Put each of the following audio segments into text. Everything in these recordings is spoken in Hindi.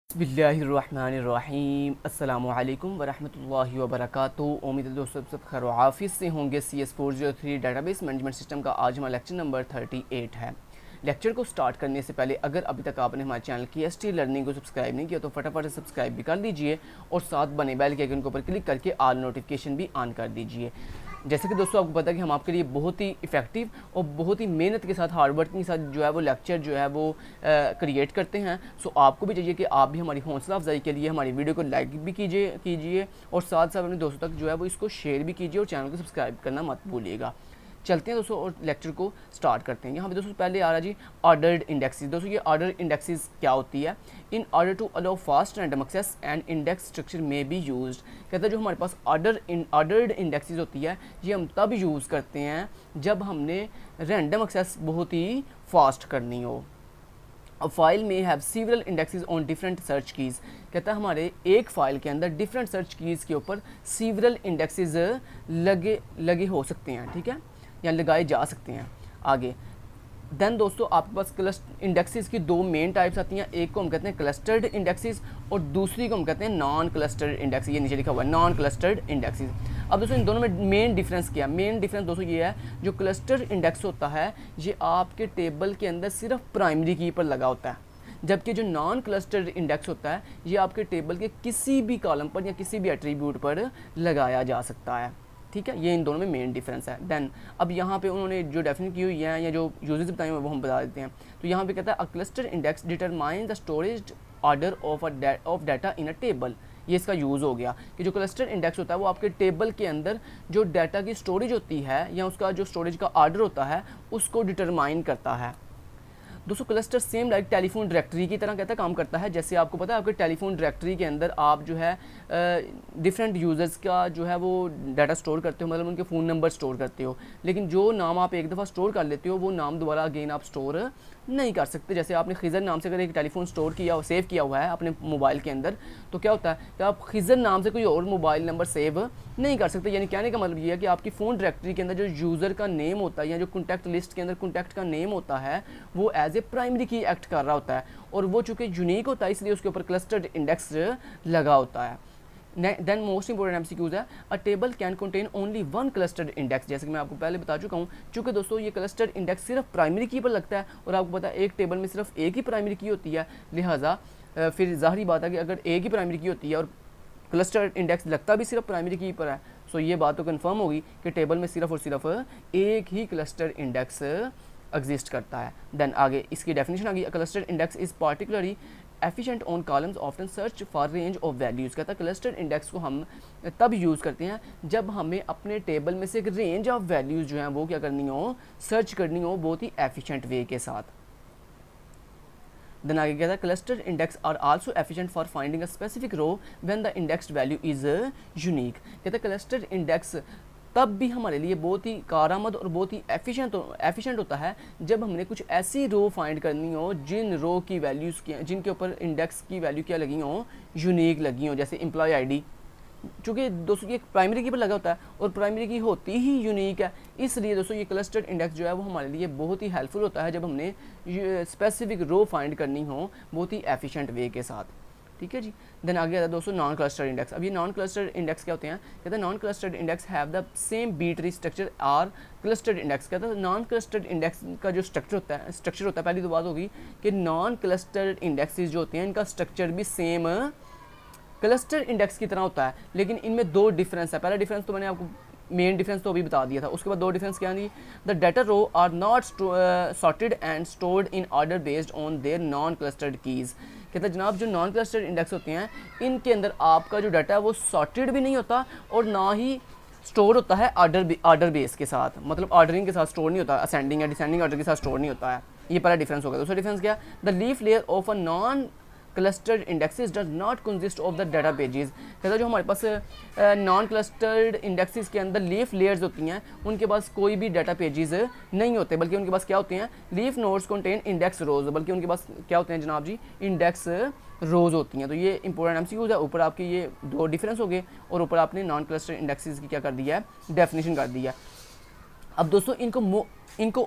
बिस्मिल्लाहिर्रहमानिर्रहीम अस्सलामुअलैकुम वरहमतुल्लाहि वबरकातुहू। उम्मीद है दोस्तों सब खैर आफिस से होंगे। CS403 डेटाबेस मैनेजमेंट सिस्टम का आज हमारा लेक्चर नंबर 38 है। लेक्चर को स्टार्ट करने से पहले अगर अभी तक आपने हमारे चैनल KST लर्निंग को सब्सक्राइब नहीं किया तो फटाफट से सब्सक्राइब भी कर लीजिए और साथ बने बेल के आइकन के ऊपर क्लिक करके ऑल नोटिफिकेशन भी ऑन कर दीजिए। जैसे कि दोस्तों आपको पता है कि हम आपके लिए बहुत ही इफेक्टिव और बहुत ही मेहनत के साथ हार्ड वर्क के साथ जो है वो लेक्चर जो है वो क्रिएट करते हैं। सो आपको भी चाहिए कि आप भी हमारी हौसला अफजाई के लिए हमारी वीडियो को लाइक भी कीजिए और साथ साथ अपने दोस्तों तक जो है वो इसको शेयर भी कीजिए और चैनल को सब्सक्राइब करना मत भूलिएगा। चलते हैं दोस्तों और लेक्चर को स्टार्ट करते हैं। यहाँ पे दोस्तों पहले आ रहा जी ऑर्डर्ड इंडेक्सेस। दोस्तों ये ऑर्डर इंडेक्सेस क्या होती है? In order to allow fast random access and index structure may be used. कहता है जो हमारे पास ऑर्डर्ड इंडेक्सेस होती है ये हम तब यूज़ करते हैं जब हमने रैंडम एक्सेस बहुत ही फास्ट करनी हो। अ फाइल में have several indexes on different search keys. कहता है हमारे एक फ़ाइल के अंदर डिफरेंट सर्च कीज़ के ऊपर सीवरल इंडेक्सेस लगे हो सकते हैं, ठीक है, या लगाए जा सकते हैं। आगे देन दोस्तों आपके पास क्लस्टर इंडेक्सेस की दो मेन टाइप्स आती हैं। एक को हम कहते हैं क्लस्टर्ड इंडेक्सेस और दूसरी को हम कहते हैं नॉन क्लस्टर्ड इंडेक्स। ये नीचे लिखा हुआ है नॉन क्लस्टर्ड इंडेक्सेस। अब दोस्तों इन दोनों में मेन डिफरेंस क्या है? मेन डिफरेंस दोस्तों ये है, जो क्लस्टर इंडेक्स होता है ये आपके टेबल के अंदर सिर्फ प्राइमरी की पर लगा होता है, जबकि जो नॉन क्लस्टर्ड इंडेक्स होता है ये आपके टेबल के किसी भी कॉलम पर या किसी भी एट्रीब्यूट पर लगाया जा सकता है, ठीक है। ये इन दोनों में मेन डिफरेंस है। देन अब यहाँ पे उन्होंने जो डेफिनेट की हुई है या जो यूजेस बताए हुए वो हम बता देते हैं। तो यहाँ पे कहता है a cluster index determine the storage order of data in a table. ये इसका यूज़ हो गया कि जो क्लस्टर इंडेक्स होता है वो आपके टेबल के अंदर जो डाटा की स्टोरेज होती है या उसका जो स्टोरेज का ऑर्डर होता है उसको डिटरमाइन करता है। दोस्तों cluster same like telephone directory की तरह कहता है काम करता है। जैसे आपको पता है आपके टेलीफोन डायरेक्टरी के अंदर आप जो है डिफरेंट यूज़र्स का जो है वो डाटा स्टोर करते हो, मतलब उनके फ़ोन नंबर स्टोर करते हो, लेकिन जो नाम आप एक दफ़ा स्टोर कर लेते हो वो नाम दोबारा अगेन आप स्टोर नहीं कर सकते। जैसे आपने खिज़र नाम से अगर एक टेलीफोन स्टोर किया और सेव किया हुआ है अपने मोबाइल के अंदर तो क्या होता है कि आप खिज़र नाम से कोई और मोबाइल नंबर सेव नहीं कर सकते। यानी कहने का मतलब ये है कि आपकी फ़ोन डायरेक्टरी के अंदर जो यूज़र का नेम होता है या जो कॉन्टैक्ट लिस्ट के अंदर कॉन्टैक्ट का नेम होता है वो एज ए प्राइमरी की एक्ट कर रहा होता है और वो चूँकि यूनिक होता है इसलिए उसके ऊपर क्लस्टर्ड इंडेक्स लगा होता है। देन मोस्ट इंपॉर्टेंट MCQs है अ table can contain only one clustered index. जैसे कि मैं आपको पहले बता चुका हूँ, चूँकि दोस्तों ये क्लस्टर्ड इंडेक्स सिर्फ प्राइमरी की पर लगता है और आपको पता है एक टेबल में सिर्फ एक ही प्राइमरी की होती है, लिहाजा फिर ज़ाहिरी बात है कि अगर एक ही प्राइमरी की होती है और क्लस्टर्ड इंडेक्स लगता भी सिर्फ प्राइमरी की पर है सो ये बात तो कन्फर्म होगी कि टेबल में सिर्फ और सिर्फ एक ही क्लस्टर्ड इंडेक्स एग्जिस्ट करता है। देन आगे इसकी डेफिनेशन आ गई, clustered index is particularly efficient on columns often search for range of values. कहता है क्लस्टर्ड इंडेक्स को हम तब यूज़ करते हैं जब हमें अपने टेबल में से एक रेंज ऑफ वैल्यूज़ जो हैं वो क्या करनी हो, सर्च करनी हो बहुत ही एफिशिएंट वे के साथ। देन आगे कहता है clustered index are also efficient for finding a specific row when the indexed value is unique. कहता है क्लस्टर्ड इंडेक्स तब भी हमारे लिए बहुत ही कारआमद और बहुत ही एफिशिएंट होता है जब हमने कुछ ऐसी रो फाइंड करनी हो जिन रो की वैल्यूज़ की जिनके ऊपर इंडेक्स की वैल्यू क्या लगी हो, यूनिक लगी हो। जैसे एम्प्लॉय आईडी, चूँकि दोस्तों ये प्राइमरी की पर लगा होता है और प्राइमरी की होती ही यूनिक है, इसलिए दोस्तों ये क्लस्टर्ड इंडेक्स जो है वो हमारे लिए बहुत ही हेल्पफुल होता है जब हमने स्पेसिफिक रो फाइंड करनी हो बहुत ही एफिशिएंट वे के साथ, ठीक है जी। देन आगे आता है दोस्तों नॉन क्लस्टर्ड इंडेक्स। अब ये नॉन क्लस्टर्ड इंडेक्स क्या होते हैं? कहते हैं non clustered index have the same B tree structure are clustered index. कहता है नॉन क्लस्टर्ड इंडेक्स का जो स्ट्रक्चर होता है पहली तो बात होगी कि नॉन क्लस्टर्ड इंडेक्सेस जो होते हैं इनका स्ट्रक्चर भी सेम क्लस्टर इंडेक्स की तरह होता है, लेकिन इनमें दो डिफरेंस है। पहला डिफरेंस तो मैंने आपको मेन डिफरेंस तो अभी बता दिया था, उसके बाद दो डिफरेंस क्या दी, the data row are not sorted and stored in order based on their non clustered keys. कहता है जनाब जो नॉन क्लस्टर्ड इंडेक्स होते हैं इनके अंदर आपका जो डाटा है वो सॉर्टेड भी नहीं होता और ना ही स्टोर होता है ऑर्डर बेस के साथ, मतलब ऑर्डरिंग के साथ स्टोर नहीं होता, असेंडिंग या डिसेंडिंग ऑर्डर के साथ स्टोर नहीं होता है। ये पहला डिफरेंस होगा। दूसरा डिफरेंस क्या, the leaf layer of a non clustered indexes does not consist of the data pages. कहता है जो हमारे पास नॉन क्लस्टर्ड इंडेक्सेस के अंदर लीफ लेयर्स होती हैं उनके पास कोई भी डाटा पेजेस नहीं होते, बल्कि उनके पास क्या होते हैं, लीफ नोड्स कंटेन इंडेक्स रोज, बल्कि उनके पास क्या होते हैं जनाब जी, इंडेक्स रोज होती हैं। तो ये इंपॉर्टेंट MCQs है। ऊपर आपके ये दो डिफरेंस हो गए और ऊपर आपने नॉन क्लस्टर्ड इंडेक्सेस की क्या कर दिया है, डेफिनेशन कर दिया है। अब दोस्तों इनको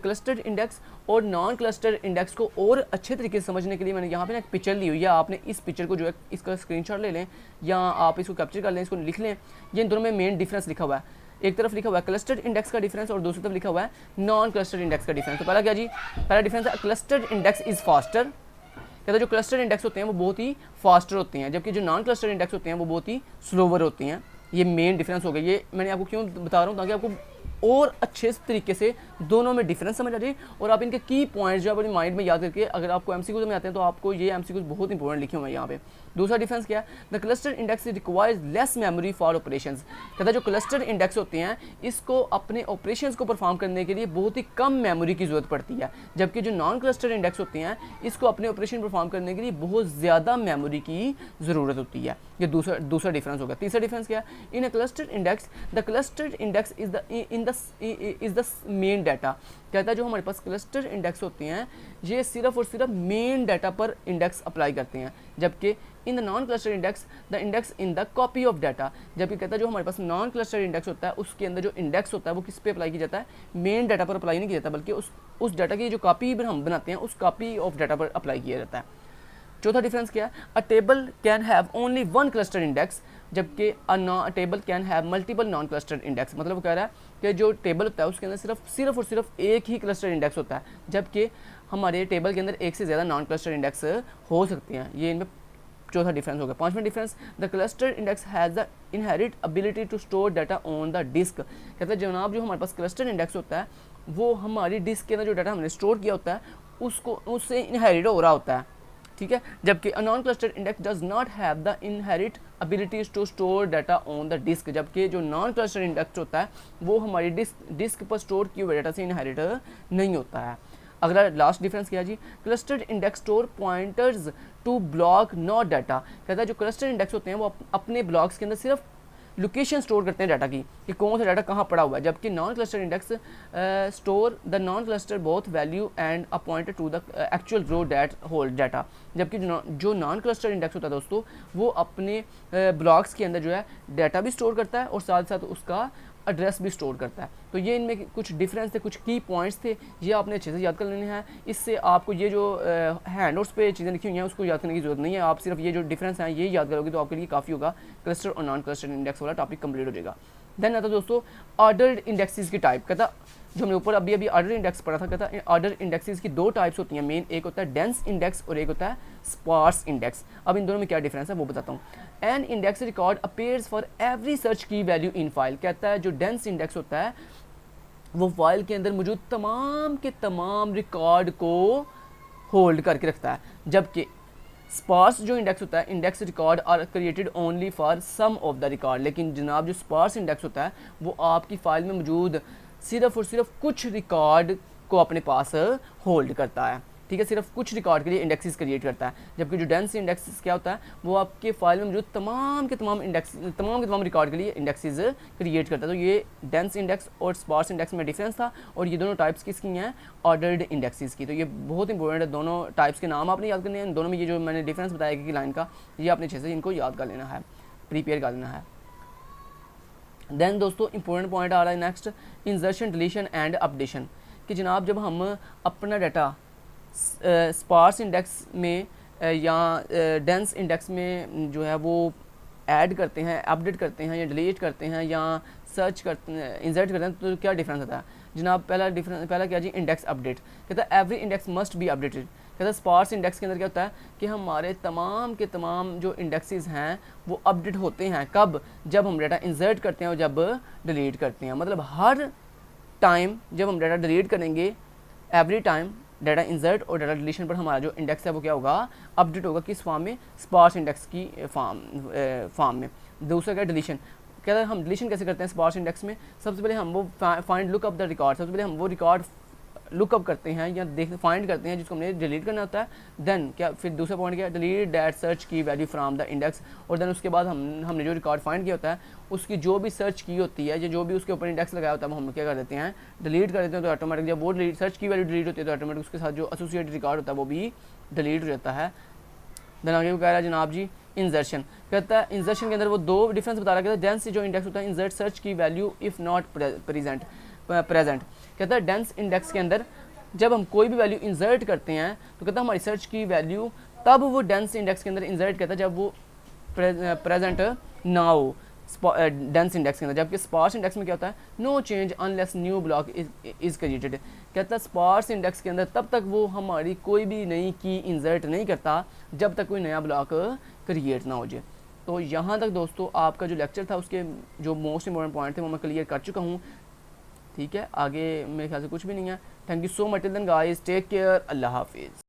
क्लस्टर्ड इंडेक्स और नॉन क्लस्टर्ड इंडेक्स को और अच्छे तरीके से समझने के लिए मैंने यहाँ पे ना एक पिक्चर ली हुई है। आपने इस पिक्चर को जो है इसका स्क्रीनशॉट ले लें या आप इसको कैप्चर कर लें, इसको लिख लें। ये इन दोनों में मेन डिफरेंस लिखा हुआ है। एक तरफ लिखा हुआ है क्लस्टर्ड इंडेक्स का डिफरेंस और दूसरी तरफ लिखा हुआ है नॉन क्लस्टर्ड इंडेक्स का डिफरेंस। तो पहला क्या जी, पहला डिफरेंस है क्लस्टर्ड इंडेक्स इज़ फास्टर। कहता है जो क्लस्टर्ड इंडेक्स होते हैं वो बहुत ही फास्टर होते हैं, जबकि जो नॉन क्लस्टर्ड इंडेक्स होते हैं वो बहुत ही स्लोवर होते हैं। ये मेन डिफरेंस हो गया। ये मैंने आपको क्यों बता रहा हूँ, ताकि आपको और अच्छे तरीके से दोनों में डिफरेंस समझ आ जाए और आप इनके की पॉइंट्स जो अपने माइंड में याद करके, अगर आपको एमसीक्यूज में आते हैं तो आपको ये एमसीक्यूज बहुत इंपॉर्टेंट लिखे हुए हैं यहाँ पे। दूसरा डिफरेंस क्या है, the cluster index requires less memory for operations. कहता है जो क्लस्टर इंडेक्स होते हैं इसको अपने ऑपरेशंस को परफॉर्म करने के लिए बहुत ही कम मेमोरी की जरूरत पड़ती है, जबकि जो नॉन क्लस्टर इंडेक्स होते हैं इसको अपने ऑपरेशन परफॉर्म करने के लिए बहुत ज़्यादा मेमोरी की ज़रूरत होती है। ये दूसरा डिफरेंस होगा। तीसरा डिफरेंस क्या है, इन अ clustered index the clustered index is the main data. कहता है जो हमारे पास क्लस्टर इंडेक्स होते हैं ये सिर्फ और सिर्फ मेन डाटा पर इंडेक्स अप्लाई करते हैं, जबकि in the non cluster index the index in the copy of data. जबकि कहता है जो हमारे पास नॉन क्लस्टर इंडेक्स होता है उसके अंदर जो इंडेक्स होता है वो किस पे अप्लाई किया जाता है, मेन डाटा पर अप्लाई नहीं किया जाता, बल्कि उस डाटा की जो कॉपी हम बनाते हैं उस कॉपी ऑफ डाटा पर अप्लाई किया जाता है। चौथा डिफरेंस क्या है, अ table can have only one cluster index, जबकि अ table can have multiple non clustered index. मतलब वो कह रहा है कि जो टेबल होता है उसके अंदर सिर्फ और सिर्फ एक ही क्लस्टर इंडेक्स होता है, जबकि हमारे टेबल के अंदर एक से ज़्यादा नॉन क्लस्टर इंडेक्स हो सकते हैं। ये इनमें चौथा डिफरेंस होगा। पांचवा difference, the cluster index has the inherent ability to store data on the disk. कहता है जनाब जो हमारे पास क्लस्टर इंडेक्स होता है वो हमारी डिस्क के अंदर जो डाटा हमने स्टोर किया होता है उससे इनहेरिट हो रहा होता है, ठीक है। जबकि a non clustered index does not have the inherent abilities to store data on the disk. जबकि जो नॉन क्लस्टर्ड इंडेक्स होता है वो हमारी डिस्क पर स्टोर किए हुए डाटा से इनहेरिट नहीं होता है। अगला लास्ट डिफरेंस क्या है जी, clustered index store pointers to block not data. कहता है जो क्लस्टर इंडेक्स होते हैं वो अपने ब्लॉक्स के अंदर सिर्फ लोकेशन स्टोर करते हैं डाटा की कि कौन सा डाटा कहाँ पड़ा हुआ है, जबकि non cluster index store the non cluster both value and a pointer to the actual row that hold data. जबकि जो नॉन क्लस्टर इंडेक्स होता है दोस्तों वो अपने ब्लॉक्स के अंदर जो है डाटा भी स्टोर करता है और साथ साथ उसका एड्रेस भी स्टोर करता है। तो ये इनमें कुछ डिफरेंस थे, कुछ की पॉइंट्स थे, ये आपने अच्छे से याद कर लेने हैं। इससे आपको ये जो हैंड नोट्स पे चीज़ें लिखी हुई हैं उसको याद करने की जरूरत नहीं है। आप सिर्फ ये जो डिफरेंस हैं ये याद करोगे तो आपके लिए काफ़ी होगा। क्लस्टर और नॉन क्लस्टर इंडेक्स वाला टॉपिक कंप्लीट हो जाएगा। देन आता दोस्तों ऑर्डर्ड इंडेक्सेस की टाइप। कहता जो हमने ऊपर अभी ऑर्डर इंडेक्स पढ़ा था, कहता ऑर्डर इंडेक्सेस की दो टाइप्स होती हैं मेन, एक होता है डेंस इंडेक्स और एक होता है स्पार्स इंडेक्स। अब इन दोनों में क्या डिफरेंस है वो बताता हूँ। An index record appears for every search key value in file. कहता है जो डेंस इंडेक्स होता है वो फाइल के अंदर मौजूद तमाम के तमाम रिकॉर्ड को होल्ड करके रखता है, जबकि स्पार्स जो इंडेक्स होता है index record are created only for some of the record. लेकिन जनाब जो स्पार्स इंडेक्स होता है वो आपकी फाइल में मौजूद सिर्फ और सिर्फ कुछ रिकॉर्ड को अपने पास होल्ड करता है, ठीक है, सिर्फ कुछ रिकॉर्ड के लिए इंडेक्सेस क्रिएट करता है। जबकि जो डेंस इंडेक्सेस क्या होता है वो आपके फाइल में मौजूद तमाम के तमाम रिकॉर्ड के लिए इंडेक्सेस क्रिएट करता है। तो ये डेंस इंडेक्स और स्पार्स इंडेक्स में डिफरेंस था और ये दोनों टाइप्स किसकी हैं, ऑर्डर्ड इंडेक्सेस की। तो ये बहुत इंपॉर्टेंट है, दोनों टाइप्स के नाम आपने याद करने हैं। दोनों में ये जो मैंने डिफरेंस बताया कि लाइन का, ये आपने अच्छे से इनको याद कर लेना है, प्रिपेयर कर लेना है। देन दोस्तों इंपॉर्टेंट पॉइंट आ रहा है next, insertion deletion and updation. कि जनाब जब हम अपना डाटा स्पार्स इंडेक्स में या डेंस इंडेक्स में जो है वो ऐड करते हैं, अपडेट करते हैं या डिलीट करते हैं या सर्च करते हैं, इंसर्ट करते हैं, तो क्या डिफरेंस होता है जनाब। पहला क्या जी, इंडेक्स अपडेट। कहता है every index must be updated. कहता है स्पार्स इंडेक्स के अंदर क्या होता है कि हमारे तमाम के तमाम जो इंडेक्सेस हैं वो अपडेट होते हैं कब, जब हम डाटा इंसर्ट करते हैं और जब डिलीट करते हैं। मतलब हर टाइम जब हम डाटा डिलीट करेंगे, एवरी टाइम डाटा इंसर्ट और डाटा डिलीशन पर हमारा जो इंडेक्स है वो क्या होगा, अपडेट होगा। किस फॉर्म में, स्पार्स इंडेक्स की फॉर्म में। दूसरा क्या, डिलीशन। कहता है हम डिलीशन कैसे करते हैं स्पार्स इंडेक्स में, सबसे पहले हम वो find look up the record, सबसे पहले हम वो रिकॉर्ड लुकअप करते हैं या फाइंड करते हैं जिसको हमने डिलीट करना होता है। देन क्या, फिर दूसरा पॉइंट क्या, delete that search key value from the index. और देन उसके बाद हमने जो रिकॉर्ड फाइंड किया होता है उसकी जो भी सर्च की होती है या जो भी उसके ऊपर इंडेक्स लगाया होता है वो हम क्या कर देते हैं, डिलीट कर देते हैं। तो ऑटोमेटिक जब वो सर्च की वैल्यू डिलीट होती है तो ऑटोमेटिक उसके साथ जो एसोसिएटेड रिकॉर्ड होता है वो भी डिलीट हो जाता है। देन आगे वो कह रहा है जनाब जी इंसर्शन। कहता है इंसर्शन के अंदर वो दो डिफरेंस बता रहा है। डेंस जो इंडेक्स होता है insert search key value if not present. Present. कहता है डेंस इंडेक्स के अंदर जब हम कोई भी वैल्यू इंसर्ट करते हैं तो कहता है हमारी सर्च की वैल्यू तब वो डेंस इंडेक्स के अंदर इंसर्ट करता है जब वो प्रेजेंट ना हो डेंस इंडेक्स के अंदर। जबकि स्पार्स इंडेक्स में क्या होता है, no change unless new block is created. कहता है स्पार्स इंडेक्स के अंदर तब तक वो हमारी कोई भी नई की इंसर्ट नहीं करता जब तक कोई नया ब्लॉक क्रिएट ना हो जाए। तो यहाँ तक दोस्तों आपका जो लेक्चर था उसके जो मोस्ट इंपॉर्टेंट पॉइंट थे वो मैं क्लियर कर चुका हूँ। ठीक है, आगे मेरे ख्याल से कुछ भी नहीं है। Thank you so much, till then guys, take care, अल्लाह हाफिज़।